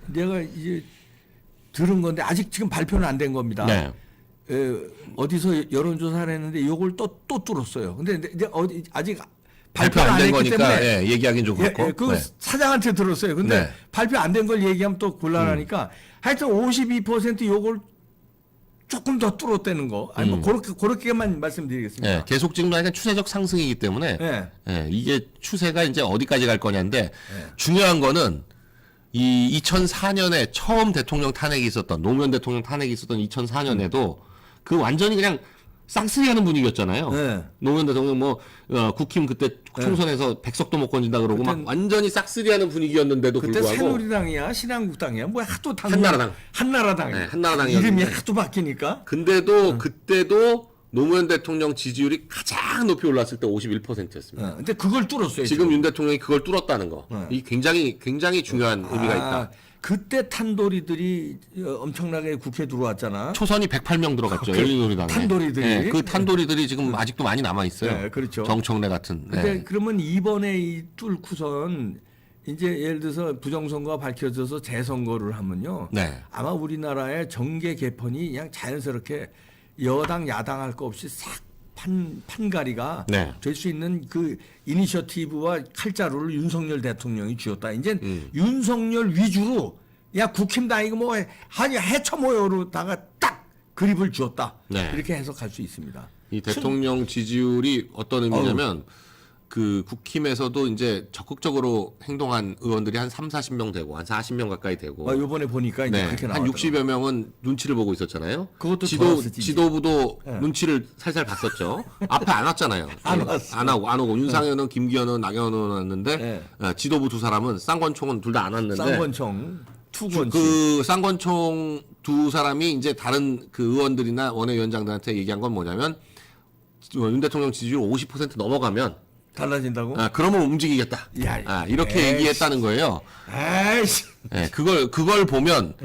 내가 이제 들은 건데 아직 지금 발표는 안 된 겁니다. 네. 어디서 여론조사를 했는데 이걸 또 뚫었어요. 근데 어디 아직 발표 안 된 거니까 때문에 얘기하기는 좀 그렇고. 그 사장한테 들었어요. 근데 네. 발표 안 된 걸 얘기하면 또 곤란하니까 하여튼 52% 요걸 조금 더 뚫었다는 거. 아니 뭐 그렇게만 말씀드리겠습니다. 네, 계속 지금 약간 추세적 상승이기 때문에 이게 추세가 이제 어디까지 갈 거냐인데 중요한 거는 이 2004년에 처음 대통령 탄핵이 있었던 노무현 대통령 탄핵이 있었던 2004년에도 그 완전히 그냥 쌍쓰리하는 분위기였잖아요. 노무현 대통령 국힘 그때 총선에서 백석도 못 건진다 그러고 막 완전히 싹쓸이하는 분위기였는데도 그때 불구하고 새누리당이야, 신한국당이야, 뭐 하도 한나라당. 한나라당. 네, 한나라당이 이름이 하도 바뀌니까. 근데도 그때도 노무현 대통령 지지율이 가장 높이 올랐을 때 51%였습니다. 근데 그걸 뚫었어요. 지금 윤 대통령이 그걸 뚫었다는 거. 이 굉장히 중요한 의미가 있다. 그때 탄도리들이 엄청나게 국회에 들어왔잖아. 초선이 108명 들어갔죠. 열린우리당에. 탄도리들이. 네, 그 탄도리들이 지금 아직도 많이 남아 있어요. 네, 그렇죠. 정청래 같은. 근데 그러면 이번에 이 뚫고선 이제 예를 들어서 부정선거가 밝혀져서 재선거를 하면요. 네. 아마 우리나라의 정계 개편이 그냥 자연스럽게 여당 야당 할 거 없이 싹 판가리가 될 수 있는 그 이니셔티브와 칼자루를 윤석열 대통령이 쥐었다. 이제 윤석열 위주로 야 국힘 다 이거 뭐 아니 해쳐모여로다가 딱 그립을 쥐었다. 이렇게 해석할 수 있습니다. 이 대통령 지지율이 어떤 의미냐면 그 국힘에서도 이제 적극적으로 행동한 의원들이 한 30-40명 되고 한 40명 가까이 되고 이번에 보니까 이제 그렇게 한 60여 명은 눈치를 보고 있었잖아요. 그것도 지도부도 눈치를 살살 봤었죠. 앞에 안 왔잖아요. 안 왔어. 안 오고 윤상현은 김기현은 나경원은 왔는데 지도부 두 사람은 쌍권총은 둘 다 안 왔는데 쌍권총 투권총 그 쌍권총 두 사람이 이제 다른 그 의원들이나 원외위원장들한테 얘기한 건 뭐냐면 윤 대통령 지지율 50% 넘어가면 달라진다고? 그러면 움직이겠다. 이렇게 얘기했다는 거예요. 그걸 보면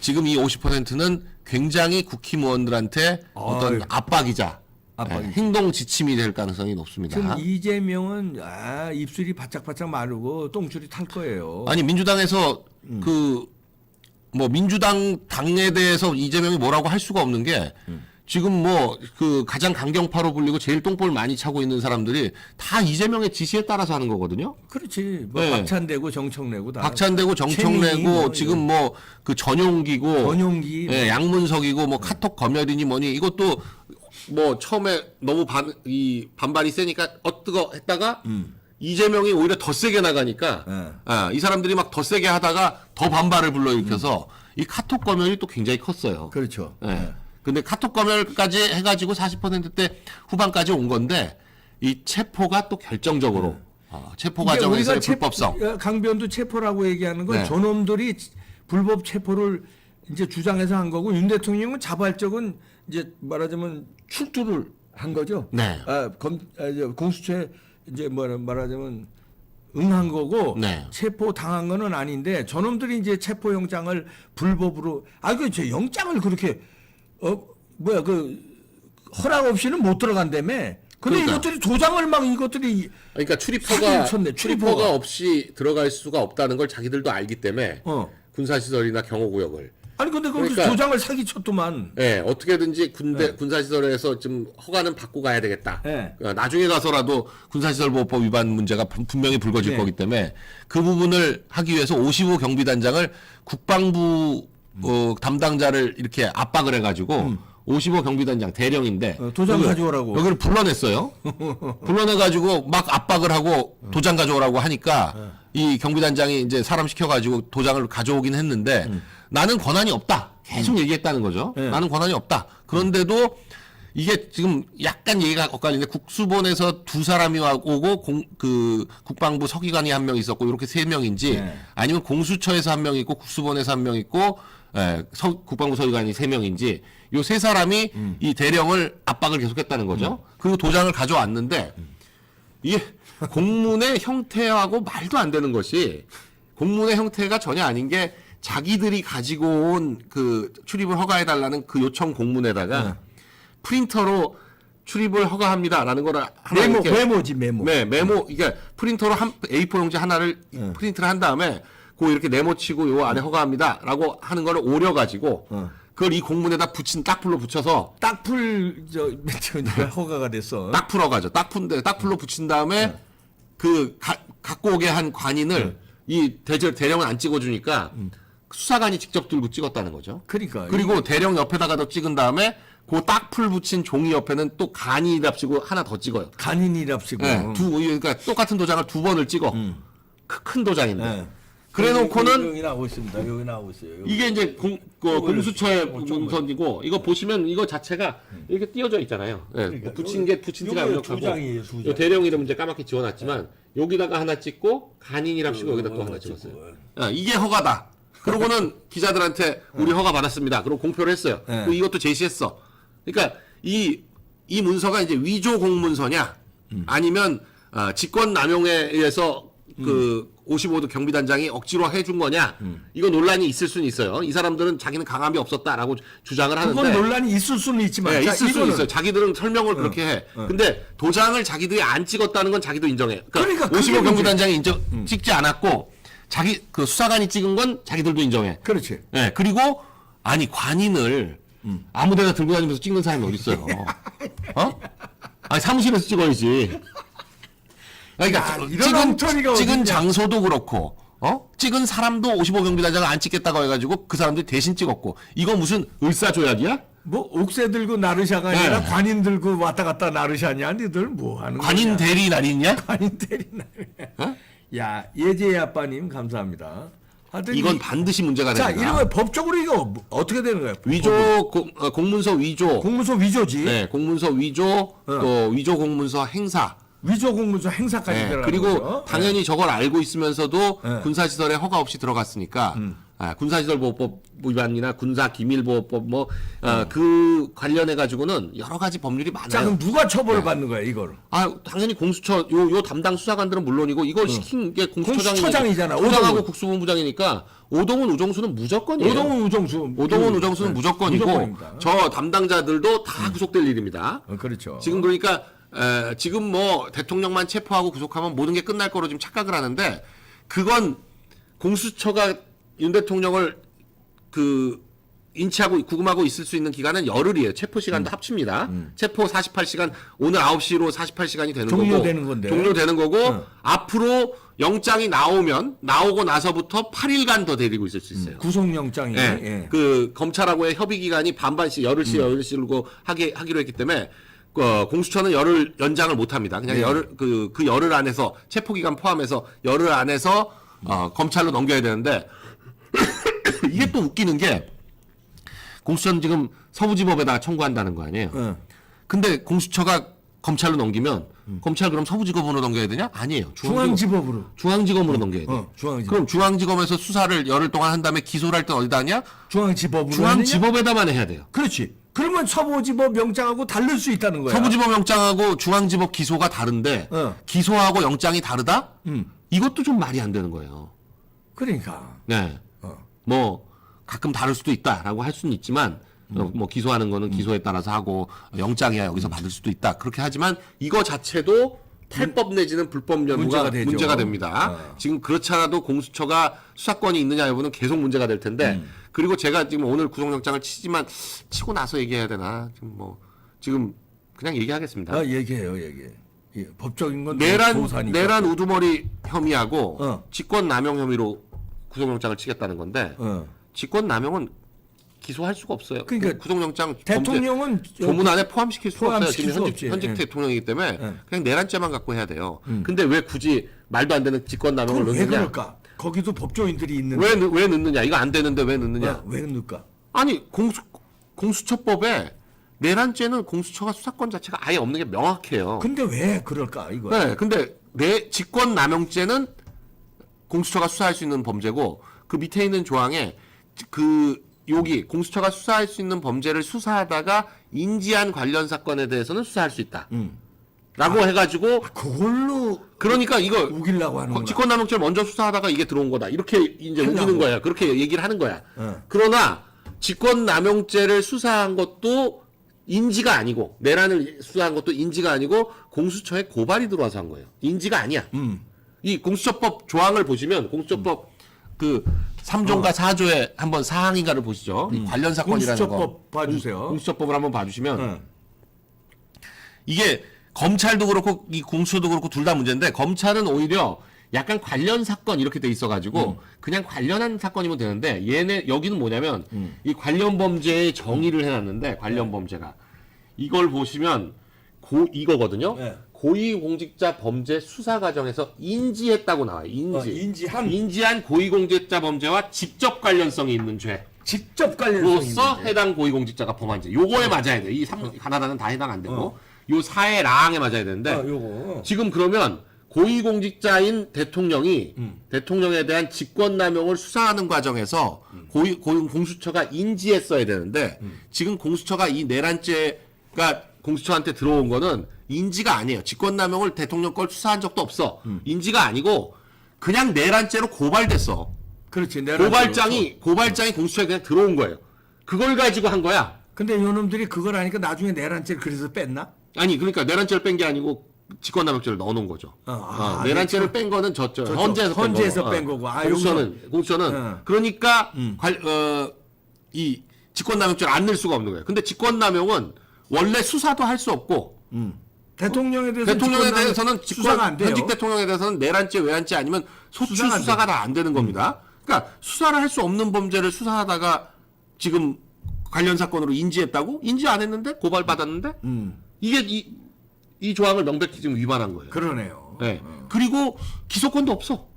지금 이 50%는 굉장히 국힘 의원들한테 어떤 압박이자 행동 지침이 될 가능성이 높습니다. 지금 이재명은 입술이 바짝바짝 마르고 똥줄이 탈 거예요. 아니 민주당에서 민주당 당에 대해서 이재명이 뭐라고 할 수가 없는 게 지금 그 가장 강경파로 불리고 제일 똥볼 많이 차고 있는 사람들이 다 이재명의 지시에 따라서 하는 거거든요. 그렇지. 박찬대고 정청래고 다. 박찬대고 정청래고 지금 그 전용기고 양문석이고 카톡 검열이니 뭐니 이것도 처음에 너무 반발이 세니까 뜨거 했다가 이재명이 오히려 더 세게 나가니까 이 사람들이 막 더 세게 하다가 더 반발을 불러일으켜서 이 카톡 검열이 또 굉장히 컸어요. 그렇죠. 근데 카톡 검열까지 해가지고 40%대 후반까지 온 건데 이 체포가 또 결정적으로 체포 과정에서의 불법성. 강변도 체포라고 얘기하는 건 저놈들이 불법 체포를 이제 주장해서 한 거고 윤 대통령은 자발적인 이제 말하자면 출두를 한 거죠. 공수처에 이제 말하자면 응한 거고 체포 당한 거는 아닌데 저놈들이 이제 체포 영장을 불법으로 저 영장을 그렇게 허락 없이는 못 들어간다며. 근데 이것들이 도장을 이것들이 그러니까 출입허가 없이 들어갈 수가 없다는 걸 자기들도 알기 때문에 군사시설이나 경호구역을 근데 거기서 도장을 사기쳤더만. 어떻게든지 군사시설에서 좀 허가는 받고 가야 되겠다. 나중에 가서라도 군사시설보호법 위반 문제가 분명히 불거질 거기 때문에 그 부분을 하기 위해서 55 경비단장을 국방부 담당자를 이렇게 압박을 해가지고 55 경비단장 대령인데 도장 가져오라고 여기를 불러냈어요. 불러내가지고 막 압박을 하고 도장 가져오라고 하니까 이 경비단장이 이제 사람 시켜가지고 도장을 가져오긴 했는데 나는 권한이 없다. 계속 얘기했다는 거죠. 나는 권한이 없다. 그런데도 이게 지금 약간 얘기가 엇갈리는데 국수본에서 두 사람이 오고 국방부 서기관이 한 명 있었고 이렇게 세 명인지 아니면 공수처에서 한 명 있고 국수본에서 한 명 있고 국방부 서기관이 세 명인지 요 세 사람이 이 대령을 압박을 계속했다는 거죠. 그리고 도장을 가져왔는데 이게 공문의 형태하고 말도 안 되는 것이 공문의 형태가 전혀 아닌 게 자기들이 가지고 온 그 출입을 허가해달라는 그 요청 공문에다가 프린터로 출입을 허가합니다라는 거를 메모지 메모. 메모. 이게 프린터로 A4 용지 하나를 프린트를 한 다음에 그 이렇게 네모치고 요 안에 허가합니다라고 하는 거를 오려가지고 그걸 이 공문에다 붙인 딱풀로 붙여서 딱풀 허가가 됐어. 딱풀어 가죠. 딱풀로 붙인 다음에 그 갖고 오게 한 관인을 이 대령은 안 찍어주니까 수사관이 직접 들고 찍었다는 거죠. 그러니까. 그리고 대령 옆에다가도 찍은 다음에 그 딱풀 붙인 종이 옆에는 또 간이랍시고 하나 더 찍어요. 간인이랍시고. 네, 그러니까 똑같은 도장을 두 번을 찍어. 큰 도장인데. 네. 그래놓고는 여기 나오고 있습니다. 여기 나오고 있어요. 여기. 이게 이제 공수처의 문서이고 이거 보시면 이거 자체가 이렇게 띄어져 있잖아요. 네, 그러니까 붙인 지가 안 두 장이에요, 두 장. 대령 이름 이제 까맣게 지워놨지만 여기다가 하나 찍고 간인이랍시고 여기다 또 하나 찍었어요. 이게 허가다. 그러고는 기자들한테 우리 허가 받았습니다. 그리고 공표를 했어요. 그리고 이것도 제시했어. 그러니까 이 문서가 이제 위조 공문서냐 아니면 직권 남용에 의해서 그 55도 경비단장이 억지로 해준 거냐 이거 논란이 있을 수는 있어요. 이 사람들은 자기는 강압이 없었다라고 주장을 하는데 그건 논란이 있을 수는 있지만 네, 있을 수는 있어요. 자기들은 설명을 그렇게 해. 근데 도장을 자기들이 안 찍었다는 건 자기도 인정해. 그러니까 55 경비단장이 찍지 않았고 자기 그 수사관이 찍은 건 자기들도 인정해. 그렇지. 네, 그리고 아니 관인을 아무데나 들고 다니면서 찍는 사람이 어디 있어요? 어? 아니 사무실에서 찍어야지. 그러니까 찍은 장소도 그렇고, 찍은 사람도 55 경비단장을 안 찍겠다고 해가지고 그 사람들이 대신 찍었고, 이거 무슨 을사조약이야? 뭐 옥새 들고 나르샤가 아니라 관인 들고 왔다 갔다 나르샤냐? 니들 뭐 하는 거야? 관인 대리 날이냐? 관인 대리 날. 야 예제 아빠님 감사합니다. 하여튼 이건 반드시 문제가 됩니다. 자, 이러면 법적으로 이거 어떻게 되는 거예요? 위조 공문서 위조. 공문서 위조지. 네, 공문서 위조 또 위조 공문서 행사. 위조 공문서 행사까지 네, 들어가는 그리고 거죠. 당연히 저걸 알고 있으면서도 군사시설에 허가 없이 들어갔으니까 군사시설보호법 위반이나 군사기밀보호법 그 관련해 가지고는 여러 가지 법률이 많아요. 자, 그럼 누가 처벌을 받는 거야 이걸? 당연히 공수처 요 담당 수사관들은 물론이고 이걸 시킨 게 공수처장이잖아. 공수처장하고 국수본부장이니까 오동훈 우정수는 무조건이에요. 오동훈 우정수는 무조건이고 무조건입니다. 저 담당자들도 다 구속될 일입니다. 그렇죠. 지금 그러니까 지금 뭐 대통령만 체포하고 구속하면 모든 게 끝날 거로 지금 착각을 하는데 그건 공수처가 윤 대통령을 인치하고 구금하고 있을 수 있는 기간은 열흘이에요. 체포 시간도 합칩니다. 체포 48시간 오늘 9시로 48시간이 되는 종료되는 건데. 종료되는 거고 앞으로 영장이 나오고 나서부터 8일간 더 데리고 있을 수 있어요. 구속영장이. 네. 예. 그 검찰하고의 협의 기간이 반반씩 열흘씩으로 하기로 했기 때문에 공수처는 열흘 연장을 못 합니다. 그냥 그 열흘 안에서 체포 기간 포함해서 열흘 안에서 검찰로 넘겨야 되는데 이게 또 웃기는 게 공수처는 지금 서부지법에다가 청구한다는 거 아니에요. 근데 공수처가 검찰로 넘기면 검찰 그럼 서부지법으로 넘겨야 되냐? 아니에요. 중앙지검으로 넘겨야 돼. 그럼 중앙지검에서 수사를 열흘 동안 한 다음에 기소를 할 때 어디다 하냐? 중앙지법에다만 해야 돼요. 그렇지. 그러면 서부지법 영장하고 다를 수 있다는 거야. 서부지법 영장하고 중앙지법 기소가 다른데 기소하고 영장이 다르다? 이것도 좀 말이 안 되는 거예요. 그러니까. 네. 뭐 가끔 다를 수도 있다라고 할 수는 있지만 뭐 기소하는 거는 기소에 따라서 하고 영장이야 여기서 받을 수도 있다. 그렇게 하지만 이거 자체도 탈법 내지는 불법 연구가 문제가 됩니다. 지금 그렇지 않아도 공수처가 수사권이 있느냐 여부는 계속 문제가 될 텐데 그리고 제가 지금 오늘 구속영장을 치고 나서 얘기해야 되나 지금 그냥 얘기하겠습니다. 얘기해요. 예, 법적인 건 내란 우두머리 혐의하고 직권남용 혐의로 구속영장을 치겠다는 건데 직권남용은 기소할 수가 없어요. 그러니까 구속영장 대통령은 조문 안에 포함시킬 수가 없어요. 지금 없지. 현직 대통령이기 때문에 그냥 내란죄만 갖고 해야 돼요. 근데 왜 굳이 말도 안 되는 직권남용을 넣느냐? 왜 그럴까? 거기도 법조인들이 있는데 왜 넣느냐? 이거 안 되는데 왜 넣느냐? 왜 넣을까? 아니 공수처법에 내란죄는 공수처가 수사권 자체가 아예 없는 게 명확해요. 근데 왜 그럴까 이거? 네, 근데 직권남용죄는 공수처가 수사할 수 있는 범죄고 그 밑에 있는 조항에 여기 공수처가 수사할 수 있는 범죄를 수사하다가 인지한 관련 사건에 대해서는 수사할 수 있다. 라고 해가지고 그걸로 그러니까 이거 우기려고 하는 거야. 직권남용죄를 먼저 수사하다가 이게 들어온 거다. 이렇게 이제 우기는 거야. 그렇게 얘기를 하는 거야. 그러나 직권남용죄를 수사한 것도 인지가 아니고 내란을 수사한 것도 인지가 아니고 공수처에 고발이 들어와서 한 거예요. 인지가 아니야. 이 공수처법 조항을 보시면 공수처법 그 3조인가 4조에 한번 사항인가를 보시죠. 이 관련 사건이라는 거. 공수처법 봐주세요. 공수처법을 한번 봐주시면 이게 검찰도 그렇고 이 공수처도 그렇고 둘 다 문제인데 검찰은 오히려 약간 관련 사건 이렇게 돼 있어가지고 그냥 관련한 사건이면 되는데 얘네 여기는 뭐냐면 이 관련 범죄의 정의를 해놨는데 관련 범죄가 이걸 보시면 이거거든요. 네. 고위공직자 범죄 수사 과정에서 인지했다고 나와요. 인지한 고위공직자 범죄와 직접 관련성이 있는 죄. 직접 관련성이 로서 해당 고위공직자가 범한 죄. 요거에 맞아야 돼. 이 가나다는 다 해당 안 되고 요 사회 라항에 맞아야 되는데 요거. 지금 그러면 고위공직자인 대통령이 대통령에 대한 직권남용을 수사하는 과정에서 공수처가 인지했어야 되는데 지금 공수처가 이 내란죄가 공수처한테 들어온 거는 인지가 아니에요. 직권남용을 대통령 걸 수사한 적도 없어. 인지가 아니고 그냥 내란죄로 고발됐어. 그렇지. 고발장이 공수처에 그냥 들어온 거예요. 그걸 가지고 한 거야. 근데 요놈들이 그걸 하니까 나중에 내란죄를 그래서 뺐나? 아니 그러니까 내란죄를 뺀 게 아니고 직권남용죄를 넣어놓은 거죠. 내란죄를 뺀 거는 헌재에서 뺀 거고. 공수처는 그러니까 이 직권남용죄를 안 낼 수가 없는 거예요. 근데 직권남용은 원래 수사도 할 수 없고 대통령에 대해서는 수사가 안 돼요. 현직 대통령에 대해서는 내란죄, 외환죄 아니면 소추 수사가 다 안 되는 겁니다. 그러니까 수사를 할 수 없는 범죄를 수사하다가 지금 관련 사건으로 인지했다고? 인지 안 했는데 고발받았는데 이게 이 조항을 명백히 지금 위반한 거예요. 그러네요. 네. 그리고 기소권도 없어.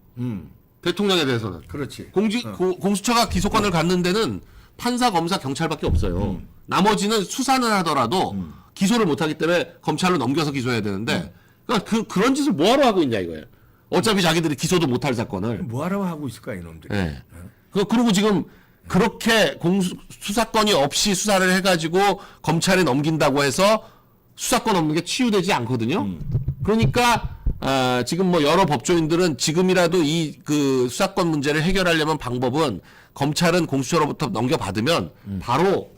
대통령에 대해서는. 그렇지. 공수처가 기소권을 갖는 데는 판사, 검사, 경찰밖에 없어요. 나머지는 수사는 하더라도 기소를 못하기 때문에 검찰로 넘겨서 기소해야 되는데 그러니까 그런 짓을 뭐하러 하고 있냐 이거예요. 어차피 자기들이 기소도 못할 사건을. 뭐하러 하고 있을까 이놈들이. 네. 그리고 지금 그렇게 수사권이 없이 수사를 해가지고 검찰에 넘긴다고 해서 수사권 없는 게 치유되지 않거든요. 그러니까 지금 뭐 여러 법조인들은 지금이라도 이 그 수사권 문제를 해결하려면 방법은 검찰은 공수처로부터 넘겨받으면 바로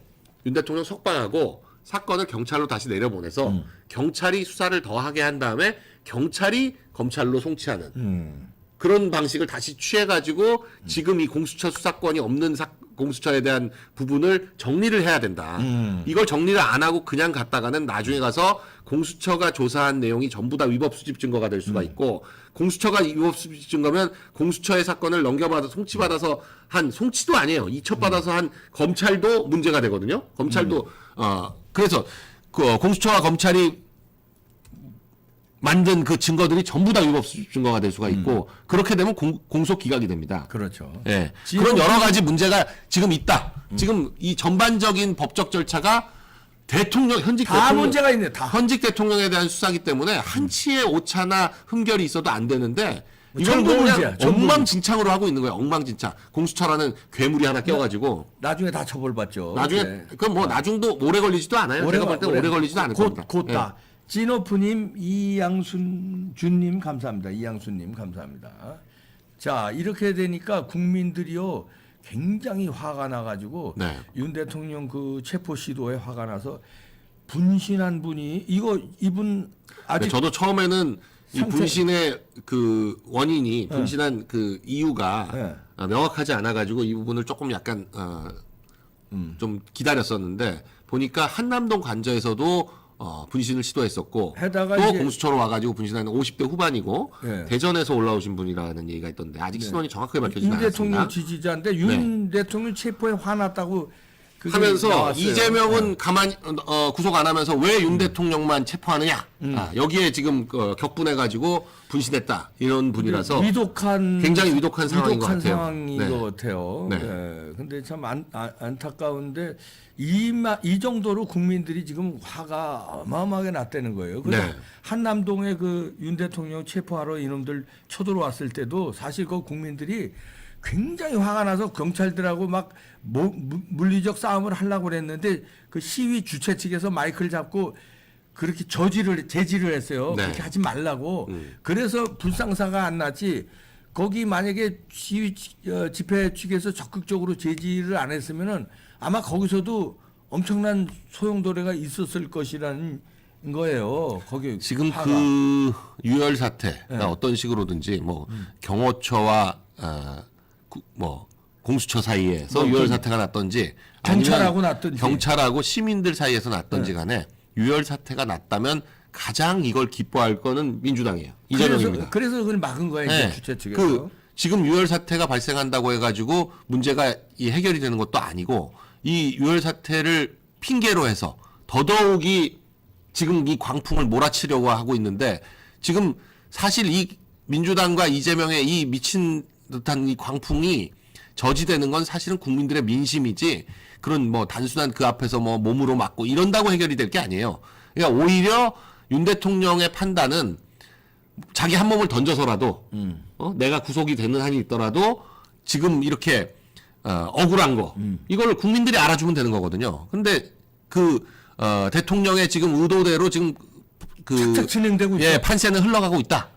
윤 대통령 석방하고 사건을 경찰로 다시 내려보내서 경찰이 수사를 더 하게 한 다음에 경찰이 검찰로 송치하는 그런 방식을 다시 취해가지고 지금 이 공수처 수사권이 없는 공수처에 대한 부분을 정리를 해야 된다. 이걸 정리를 안 하고 그냥 갔다가는 나중에 가서 공수처가 조사한 내용이 전부 다 위법 수집 증거가 될 수가 있고 공수처가 위법 수집 증거면 공수처의 사건을 넘겨받아 송치받아서 한 송치도 아니에요. 이첩받아서 한 검찰도 문제가 되거든요. 검찰도 그래서 그 공수처와 검찰이 만든 그 증거들이 전부 다 위법 수집 증거가 될 수가 있고 그렇게 되면 공소 기각이 됩니다. 그렇죠. 예. 그런 여러 가지 문제가 지금 있다. 지금 이 전반적인 법적 절차가 현직 대통령 문제가 있네. 다. 현직 대통령에 대한 수사기 때문에 한치의 오차나 흠결이 있어도 안 되는데 이걸 전부 그냥 문제야, 전부 엉망진창으로 하고 있는 거예요. 엉망진창. 공수처라는 괴물이 하나 껴가지고 나중에 다 처벌받죠. 나중에 네. 그럼 뭐 나중도 오래 걸리지도 않아요. 제가 볼 때 오래 걸리지도 않을 겁니다. 곧다. 진오프님, 이양순주님 감사합니다. 이양순님 감사합니다. 자 이렇게 되니까 국민들이요 굉장히 화가 나가지고 네. 윤 대통령 그 체포 시도에 화가 나서 분신한 분이 이분 아직 저도 처음에는 이 분신의 그 원인이 분신한 그 이유가 명확하지 않아가지고 이 부분을 조금 약간 좀 기다렸었는데 보니까 한남동 관저에서도 분신을 시도했었고 해다가 또 이제 공수처로 와가지고 분신하는 50대 후반이고 예. 대전에서 올라오신 분이라는 얘기가 있던데 아직 신원이 정확하게 밝혀지지 윤 않았습니다. 대통령 지지자인데 윤 대통령 체포에 화났다고 그게 하면서 나왔어요. 이재명은 가만히 구속 안 하면서 왜 윤 대통령만 체포하느냐 여기에 지금 격분해가지고 분신했다 이런 분이라서 굉장히 위독한 상황인 것 같아요. 상황인 네. 것 같아요. 네. 네. 근데 참 안타까운데 이 정도로 국민들이 지금 화가 어마어마하게 났다는 거예요. 그래서 네. 한남동에 그 윤 대통령 체포하러 이놈들 쳐들어왔을 때도 사실 그 국민들이 굉장히 화가 나서 경찰들하고 막 물리적 싸움을 하려고 그랬는데 그 시위 주최 측에서 마이크를 잡고 그렇게 제지를 했어요. 네. 그렇게 하지 말라고. 그래서 불상사가 안 났지. 거기 만약에 시위 집회 측에서 적극적으로 제지를 안 했으면은 아마 거기서도 엄청난 소용돌이가 있었을 것이라는 거예요. 거기 지금 화가. 그 유혈 사태가 어떤 식으로든지 뭐 경호처와 뭐 공수처 사이에서 유혈 사태가 났던지 경찰하고 아니면 났던지. 경찰하고 시민들 사이에서 났던지 간에 유혈 사태가 났다면 가장 이걸 기뻐할 거는 민주당이에요. 이재명입니다. 그래서 그걸 막은 거야 이제 네. 주최 측에서. 그 지금 유혈 사태가 발생한다고 해가지고 문제가 이 해결이 되는 것도 아니고 이 유혈 사태를 핑계로 해서 더더욱이 지금 이 광풍을 몰아치려고 하고 있는데 지금 사실 이 민주당과 이재명의 이 미친 듯한 이 광풍이 저지되는 건 사실은 국민들의 민심이지 그런 뭐 단순한 그 앞에서 뭐 몸으로 맞고 이런다고 해결이 될 게 아니에요. 그러니까 오히려 윤 대통령의 판단은 자기 한 몸을 던져서라도 내가 구속이 되는 한이 있더라도 지금 이렇게 억울한 거 이걸 국민들이 알아주면 되는 거거든요. 근데 그 대통령의 지금 의도대로 지금 그 착착 진행되고 있죠. 판세는 흘러가고 있다.